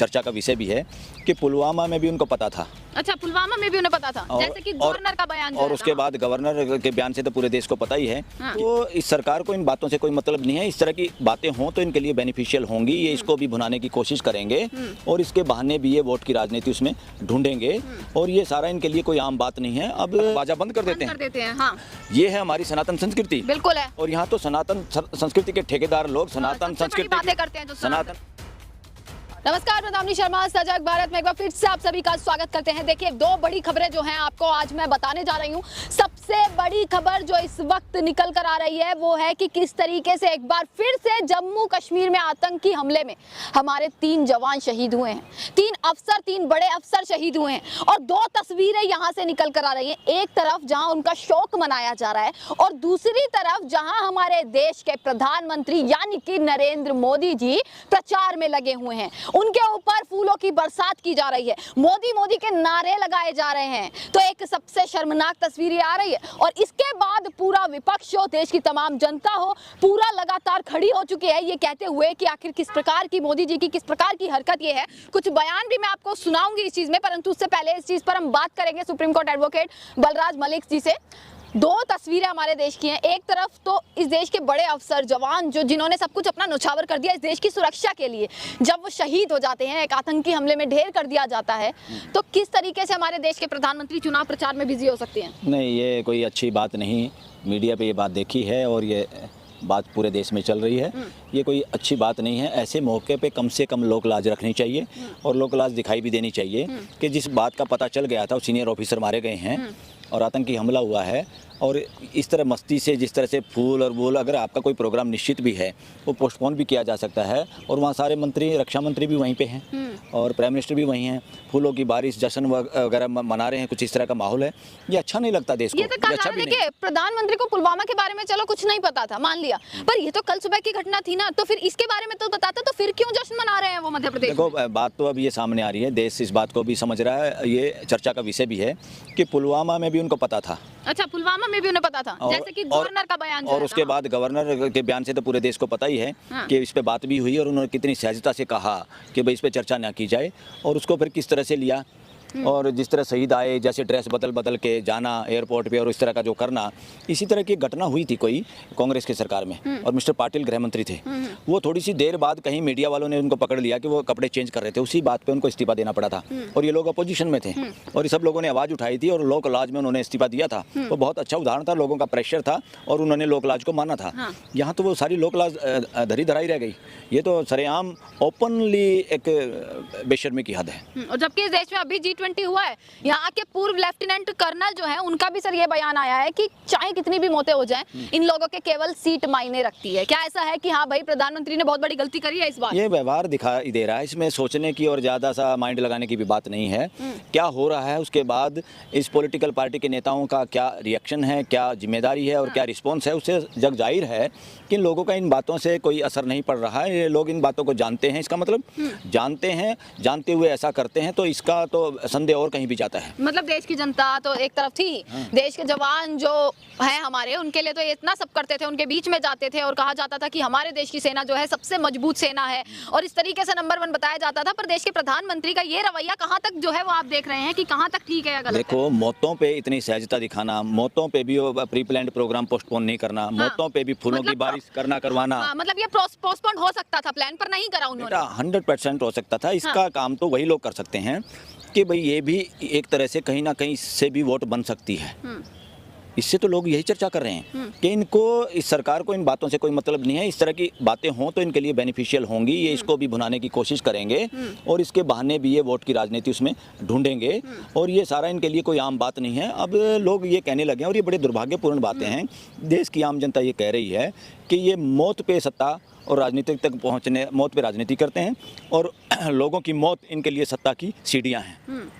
चर्चा का विषय भी है कि पुलवामा में भी उनको पता था। अच्छा, पुलवामा में भी उन्हें पता था, जैसे कि गवर्नर का बयान और उसके बाद गवर्नर के बयान से तो पूरे देश को पता ही है। हाँ। तो इस सरकार को इन बातों से कोई मतलब नहीं है। इस तरह की बातें हों तो इनके लिए बेनिफिशियल होंगी, ये इसको भी भुनाने की कोशिश करेंगे और इसके बहाने भी ये वोट की राजनीति उसमें ढूंढेंगे और ये सारा इनके लिए कोई आम बात नहीं है। अब बाजा बंद कर देते हैं। हाँ। ये है हमारी सनातन संस्कृति। बिल्कुल है। और यहाँ तो सनातन संस्कृति के ठेकेदार लोग सनातन संस्कृति बातें करते हैं जो सनातन। नमस्कार, मैं दामिनी शर्मा, सजग भारत में एक बार फिर से आप सभी का स्वागत करते हैं। देखिए, दो बड़ी खबरें जो हैं आपको आज मैं बताने जा रही हूं। सबसे बड़ी खबर जो इस वक्त निकल कर आ रही है वो है कि किस तरीके से एक बार फिर से जम्मू कश्मीर में आतंकी हमले में हमारे 3 जवान शहीद हुए हैं। 3 बड़े अफसर शहीद हुए हैं और 2 तस्वीरें यहां से निकल कर आ रही हैं। एक तरफ जहां उनका शोक मनाया जा रहा है और दूसरी तरफ जहां हमारे देश के प्रधानमंत्री यानी कि नरेंद्र मोदी जी प्रचार में लगे हुए हैं। उनके ऊपर फूलों की बरसात की जा रही है, मोदी मोदी के नारे लगाए जा रहे हैं। तो एक सबसे शर्मनाक तस्वीर आ रही है और इसके बाद पूरा विपक्ष हो, देश की तमाम जनता हो, पूरा लगातार खड़ी हो चुकी है ये कहते हुए कि आखिर किस प्रकार की मोदी जी की किस प्रकार की हरकत ये है। कुछ बयान भी मैं आपको सुनाऊंगी इस चीज में, परंतु उससे पहले इस चीज पर हम बात करेंगे supreme court advocate Balraj Malik ji से। 2 तस्वीरें हमारे देश की हैं। एक तरफ तो इस देश के बड़े अफसर जवान जिन्होंने सब कुछ अपना न्यौछावर कर दिया इस देश की सुरक्षा के लिए, जब वो शहीद हो जाते हैं, एक आतंकी हमले में ढेर कर दिया जाता है, तो किस तरीके से हमारे देश के प्रधानमंत्री चुनाव प्रचार में बिजी हो सकते हैं? नहीं, ये कोई अच्छी बात नहीं। मीडिया पे ये बात देखी है और ये बात पूरे देश में चल रही है। ये कोई अच्छी बात नहीं है। ऐसे मौके पे कम से कम लोक लाज रखनी चाहिए और लोक लाज दिखाई भी देनी चाहिए कि जिस बात का पता चल गया था, सीनियर ऑफिसर मारे गए हैं और आतंकी हमला हुआ है और इस तरह मस्ती से जिस तरह से फूल और बोल, अगर आपका कोई प्रोग्राम निश्चित भी है वो पोस्टपोन भी किया जा सकता है और वहाँ सारे मंत्री, रक्षा मंत्री भी वहीं पे हैं और प्राइम मिनिस्टर भी वहीं हैं। फूलों की बारिश, जश्न वगैरह मना रहे हैं, कुछ इस तरह का माहौल है। ये अच्छा नहीं लगता देश को। ये तो अच्छा भी नहीं। प्रधानमंत्री को पुलवामा के बारे में चलो कुछ नहीं पता था, मान लिया, पर ये तो कल सुबह की घटना थी ना, तो फिर इसके बारे में तो बताता, तो फिर क्यों जश्न मना रहे हैं वो मध्य प्रदेश? देखो, बात तो अब ये सामने आ रही है, देश इस बात को भी समझ रहा है। ये चर्चा का विषय भी है कि पुलवामा में भी उनको पता था। अच्छा, पुलवामा में भी उन्हें पता था, जैसे कि गवर्नर का बयान और उसके बाद गवर्नर के बयान से तो पूरे देश को पता ही है कि इस पे बात भी हुई और उन्होंने कितनी सहजता से कहा कि भाई इस पे चर्चा ना की जाए और उसको फिर किस तरह से लिया और जिस तरह शहीद आए, जैसे ड्रेस बदल के जाना एयरपोर्ट पे और इस तरह का जो करना, इसी तरह की घटना हुई थी कोई कांग्रेस की सरकार में और मिस्टर पाटिल गृह मंत्री थे। वो थोड़ी सी देर बाद कहीं मीडिया वालों ने उनको पकड़ लिया कि वो कपड़े चेंज कर रहे थे, उसी बात पे उनको इस्तीफा देना पड़ा था और ये लोग अपोजिशन में थे और सब लोगों ने आवाज़ उठाई थी और लोक लाज में उन्होंने इस्तीफा दिया था। वो बहुत अच्छा उदाहरण था, लोगों का प्रेशर था और उन्होंने लोक लाज को माना था। यहाँ तो वो सारी लोक लाज धरी धराई रह गई। ये तो सरेआम ओपनली एक बेशर्मी की हद है। और जबकि इस देश में अभी G20 हुआ है, यहाँ के पूर्व लेफ्टिनेंट कर्नल जो है उनका भी सर ये बयान आया है कि चाहे कितनी भी मौतें हो जाएं, इन लोगों के केवल सीट मायने रखती है। क्या ऐसा है कि हाँ भाई, प्रधानमंत्री ने बहुत बड़ी गलती करी है इस बार? ये व्यवहार दिखाई दे रहा है, इसमें सोचने की और ज़्यादा सा माइंड लगाने की भी बात नहीं है। क्या हो रहा है उसके बाद इस पॉलिटिकल पार्टी के नेताओं का क्या रिएक्शन है, क्या जिम्मेदारी है और क्या रिस्पॉन्स है, उससे जग जाहिर है कि लोगों का इन बातों से कोई असर नहीं पड़ रहा है। ये लोग इन बातों को जानते हैं, इसका मतलब जानते हैं, जानते हुए ऐसा करते हैं, तो इसका तो संदेह और कहीं भी जाता है। मतलब देश की जनता तो एक तरफ थी, देश के जवान जो है हमारे, उनके लिए तो ये इतना सब करते थे, उनके बीच में जाते थे और कहा जाता था कि हमारे देश की सेना जो है सबसे मजबूत सेना है और इस तरीके से नंबर 1 बताया जाता था। पर देश के प्रधानमंत्री का ये रवैया कहाँ तक जो है वो आप देख रहे हैं कि कहाँ तक ठीक है या गलत है? देखो, मौतों पे इतनी सहजता दिखाना, मौतों पे भी प्री प्लान्ड प्रोग्राम पोस्टपोन नहीं करना, मौतों पे भी फूलों की बारिश करवाना, मतलब ये पोस्टपोन हो सकता था, प्लान पर नहीं करा उन्होंने। 100% हो सकता था। इसका काम तो वही लोग कर सकते हैं कि भाई ये भी एक तरह से कहीं ना कहीं इससे भी वोट बन सकती है। इससे तो लोग यही चर्चा कर रहे हैं कि इनको, इस सरकार को इन बातों से कोई मतलब नहीं है। इस तरह की बातें हों तो इनके लिए बेनिफिशियल होंगी, ये इसको भी भुनाने की कोशिश करेंगे और इसके बहाने भी ये वोट की राजनीति उसमें ढूंढेंगे और ये सारा इनके लिए कोई आम बात नहीं है। अब लोग ये कहने लगे हैं और ये बड़े दुर्भाग्यपूर्ण बातें हैं। देश की आम जनता ये कह रही है कि ये मौत पे सत्ता और राजनीति तक पहुँचने, मौत पे राजनीति करते हैं और लोगों की मौत इनके लिए सत्ता की सीढ़ियाँ हैं।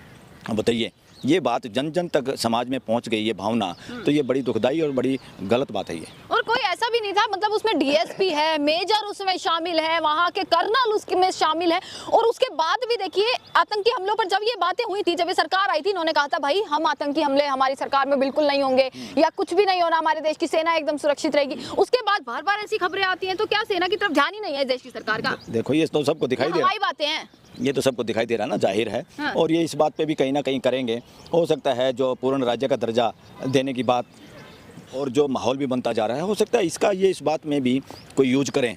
अब बताइए, ये बात जन जन तक समाज में पहुंच गई, ये भावना, तो ये बड़ी दुखदाई और बड़ी गलत बात है ये। और कोई ऐसा भी नहीं नहीं था, मतलब उसमें डीएसपी है, मेजर उसमें शामिल है, वहाँ के कर्नल उसमें शामिल है। और उसके बाद भी देखिए आतंकी हमलों पर जब ये बातें हुई थी, जब ये सरकार आई थी, इन्होंने कहा था भाई हम आतंकी हमले हमारी सरकार में बिल्कुल नहीं होंगे या कुछ भी नहीं होना, हमारे देश की सेना एकदम सुरक्षित रहेगी। उसके बाद बार बार ऐसी खबरें आती हैं, तो क्या सेना की तरफ ध्यान ही नहीं है देश की सरकार का? देखो ये तो सबको दिखाई दे रहा है, बातें हैं, ये तो सबको दिखाई दे रहा है ना, जाहिर है। हाँ। और ये इस बात पे भी कहीं ना कहीं करेंगे। हो सकता है जो पूर्ण राज्य का दर्जा देने की बात और जो माहौल भी बनता जा रहा है, हो सकता है इसका ये इस बात में भी कोई यूज करें,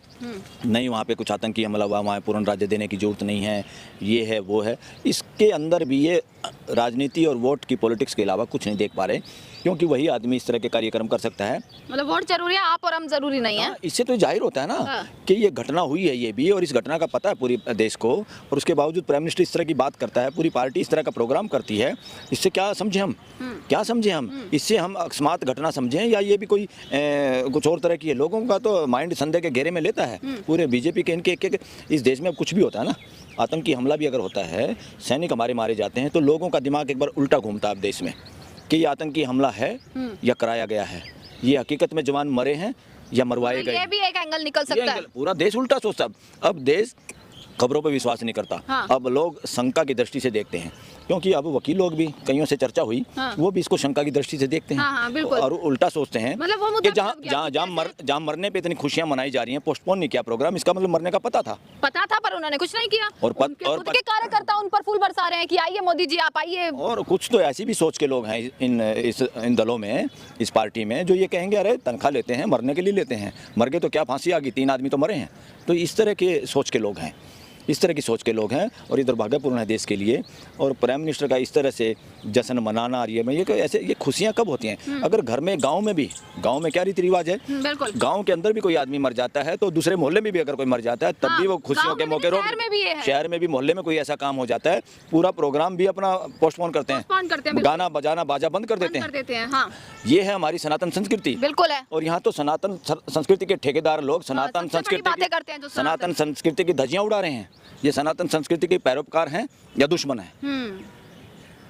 नहीं वहाँ पे कुछ आतंकी हमला हुआ, वहाँ पूर्ण राज्य देने की जरूरत नहीं है, ये है वो है। इसके अंदर भी ये राजनीति और वोट की पॉलिटिक्स के अलावा कुछ नहीं देख पा रहे, क्योंकि वही आदमी इस तरह के कार्यक्रम कर सकता है। मतलब वोट जरूरी है, आप और हम जरूरी नहीं है। इससे तो जाहिर होता है ना हाँ। कि ये घटना हुई है, ये भी, और इस घटना का पता है पूरी देश को, और उसके बावजूद प्राइम मिनिस्टर इस तरह की बात करता है, पूरी पार्टी इस तरह का प्रोग्राम करती है। इससे क्या समझे हम, क्या समझे हम? इससे हम अकस्मात घटना समझें या ये भी कोई कुछ और तरह की है? लोगों का तो माइंड संदेह के घेरे में लेता है पूरे बीजेपी के, इनके एक इस देश में कुछ भी होता है ना, आतंकी हमला भी अगर होता है, सैनिक हमारे मारे जाते हैं, तो लोगों का दिमाग एक बार उल्टा घूमता है देश में कि ये आतंकी हमला है या कराया गया है, ये हकीकत में जवान मरे हैं या मरवाए गए। ये भी एक एंगल निकल सकता है। पूरा देश उल्टा सोचता। अब देश खबरों पर विश्वास नहीं करता। हाँ। अब लोग शंका की दृष्टि से देखते हैं, क्योंकि अब वकील लोग भी, कईयों से चर्चा हुई, हाँ। वो भी इसको शंका की दृष्टि से देखते हैं। हाँ, बिल्कुल। और उल्टा सोचते हैं मतलब वो कि जहाँ मरने पे इतनी खुशियां मनाई जा रही हैं, पोस्टपोन नहीं किया प्रोग्राम, इसका मतलब मरने का पता था पर उन्होंने कुछ नहीं किया। और खुद के कार्यकर्ता उन पर फूल बरसा रहे हैं कि आइए मोदी जी आप आइए। और कुछ तो ऐसी भी सोच के लोग हैं इन दलों में, इस पार्टी में, जो ये कहेंगे अरे तनख्वाह लेते हैं, मरने के लिए लेते हैं, मर गए तो क्या फांसी आ गई, 3 आदमी तो मरे हैं। तो इस तरह के सोच के लोग हैं, इस तरह की सोच के लोग हैं, और ये दुर्भाग्यपूर्ण है देश के लिए। और प्राइम मिनिस्टर का इस तरह से जश्न मनाना, और ये ऐसे ये खुशियां कब होती हैं? अगर घर में, गांव में क्या रीति रिवाज है, बिल्कुल, गांव के अंदर भी कोई आदमी मर जाता है तो दूसरे मोहल्ले में भी अगर कोई मर जाता है तब भी वो खुशियों के मौके रोक, शहर में भी मोहल्ले में कोई ऐसा काम हो जाता है, पूरा प्रोग्राम भी अपना पोस्टपोन करते हैं, गाना बजाना बाजा बंद कर देते हैं। हाँ। ये है हमारी सनातन संस्कृति। बिल्कुल है। और यहाँ तो सनातन संस्कृति के ठेकेदार लोग सनातन संस्कृति की धज्जियां उड़ा रहे हैं। ये सनातन संस्कृति के पैरोकार हैं या दुश्मन हैं?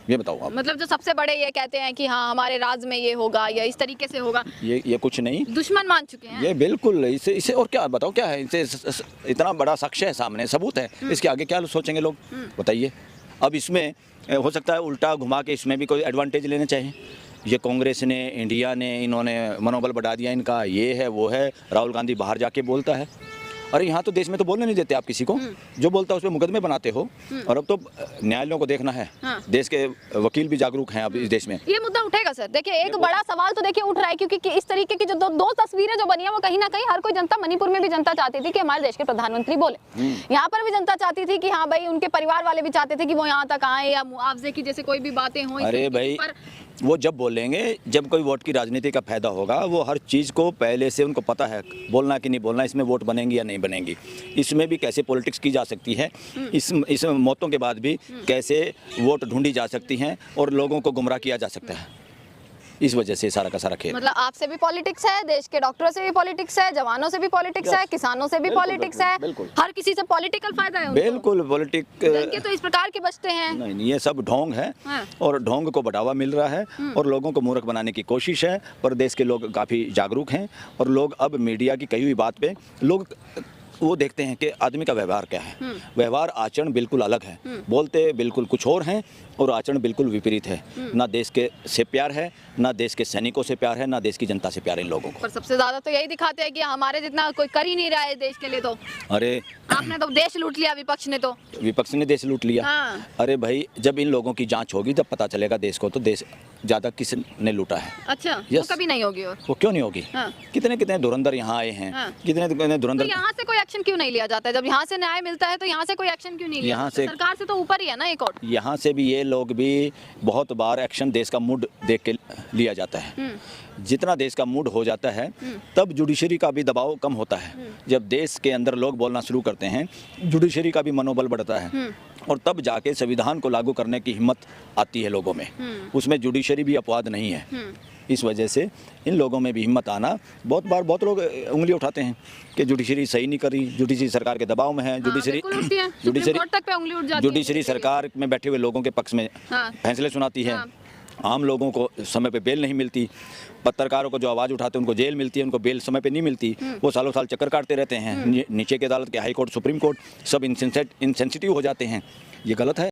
ये बताओ आप। मतलब जो सबसे बड़े ये कहते हैं कि हाँ हमारे राज में ये होगा या इस तरीके से होगा, ये कुछ नहीं, दुश्मन मान चुके हैं। ये बिल्कुल इसे और क्या बताओ, क्या है इसे? इतना बड़ा साक्ष्य है सामने, सबूत है, इसके आगे क्या सोचेंगे लोग, बताइए। अब इसमें हो सकता है उल्टा घुमा के इसमें भी कोई एडवांटेज लेना चाहिए। ये कांग्रेस ने, इंडिया ने, इन्होंने मनोबल बढ़ा दिया इनका, ये है वो है। राहुल गांधी बाहर जाके बोलता है, अरे यहाँ तो देश में तो बोलने नहीं देते आप किसी को, जो बोलता है उस पर मुकदमे बनाते हो। और अब तो न्यायालयों को देखना है। हाँ। देश के वकील भी जागरूक हैं अब इस देश में। ये मुद्दा उठेगा सर। देखिए एक बड़ा सवाल तो देखिए उठ रहा है, क्योंकि इस तरीके की जो दो तस्वीरें जो बनी है वो कहीं ना कहीं हर कोई जनता, मणिपुर में भी जनता चाहती थी कि हमारे देश के प्रधानमंत्री बोले, यहाँ पर भी जनता चाहती थी कि हाँ भाई, उनके परिवार वाले भी चाहते थे कि वो यहाँ तक आए या मुआवजे की जैसे कोई भी बातें हो। अरे भाई वो जब बोलेंगे, जब कोई वोट की राजनीति का फायदा होगा, वो हर चीज़ को पहले से उनको पता है, बोलना कि नहीं बोलना, इसमें वोट बनेंगी या नहीं बनेंगी, इसमें भी कैसे पॉलिटिक्स की जा सकती है, इस मौतों के बाद भी कैसे वोट ढूंढी जा सकती हैं और लोगों को गुमराह किया जा सकता है। इस वजह से सारा का सारा खेल। मतलब आपसे भी पॉलिटिक्स है, देश के डॉक्टरों से भी पॉलिटिक्स है, जवानों से भी पॉलिटिक्स है, किसानों से भी पॉलिटिक्स है, हर किसी से पॉलिटिकल फायदा है। बिल्कुल पॉलिटिक्स तो इस प्रकार के बचते हैं। नहीं, ये सब ढोंग है। हाँ। और ढोंग को बढ़ावा मिल रहा है और लोगों को मूर्ख बनाने की कोशिश है। पर देश के लोग काफ़ी जागरूक हैं और लोग अब मीडिया की कही हुई बात पे लोग वो देखते हैं कि आदमी का व्यवहार क्या है। व्यवहार आचरण बिल्कुल अलग है, बोलते बिल्कुल कुछ और हैं और आचरण बिल्कुल विपरीत है। ना देश के से प्यार है, ना देश के सैनिकों से प्यार है, ना देश की जनता से प्यार है इन लोगों को। पर सबसे ज्यादा तो यही दिखाते हैं कि हमारे जितना कोई कर ही नहीं रहा है देश के लिए। तो अरे आपने तो देश लूट लिया, विपक्ष ने देश लूट लिया। हाँ। अरे भाई, जब इन लोगों की जांच होगी जब पता चलेगा देश को, तो देश ज्यादा किसने लूटा है। अच्छा, वो कभी नहीं होगी। और वो क्यों नहीं होगी? हाँ। कितने धुरंधर यहाँ आए हैं। हाँ। कितने धुरंधर। तो यहाँ से कोई एक्शन क्यों नहीं लिया जाता है? जब यहाँ से न्याय मिलता है तो यहाँ से कोई एक्शन क्यों नहीं लिया? यहाँ से सरकार से तो ऊपर ही है ना एक और। यहाँ से भी ये लोग भी बहुत बार एक्शन देश का मूड देख के लिया जाता है। जितना देश का मूड हो जाता है तब जुडिशरी का भी दबाव कम होता है। जब देश के अंदर लोग बोलना शुरू करते हैं, जुडिशरी का भी मनोबल बढ़ता है और तब जाके संविधान को लागू करने की हिम्मत आती है लोगों में। उसमें जुडिशरी भी अपवाद नहीं है। इस वजह से इन लोगों में भी हिम्मत आना, बहुत लोग उंगली उठाते हैं कि जुडिशरी सही नहीं कर रही, जुडिशरी सरकार के दबाव में है, जुडिशरी सरकार में बैठे हुए लोगों के पक्ष में फैसले सुनाती है। आम लोगों को समय पे बेल नहीं मिलती, पत्रकारों को जो आवाज़ उठाते हैं उनको जेल मिलती है, उनको बेल समय पे नहीं मिलती, वो सालों साल चक्कर काटते रहते हैं। नीचे की अदालत के, हाई कोर्ट, सुप्रीम कोर्ट सब इनसेंसिटिव हो जाते हैं। ये गलत है।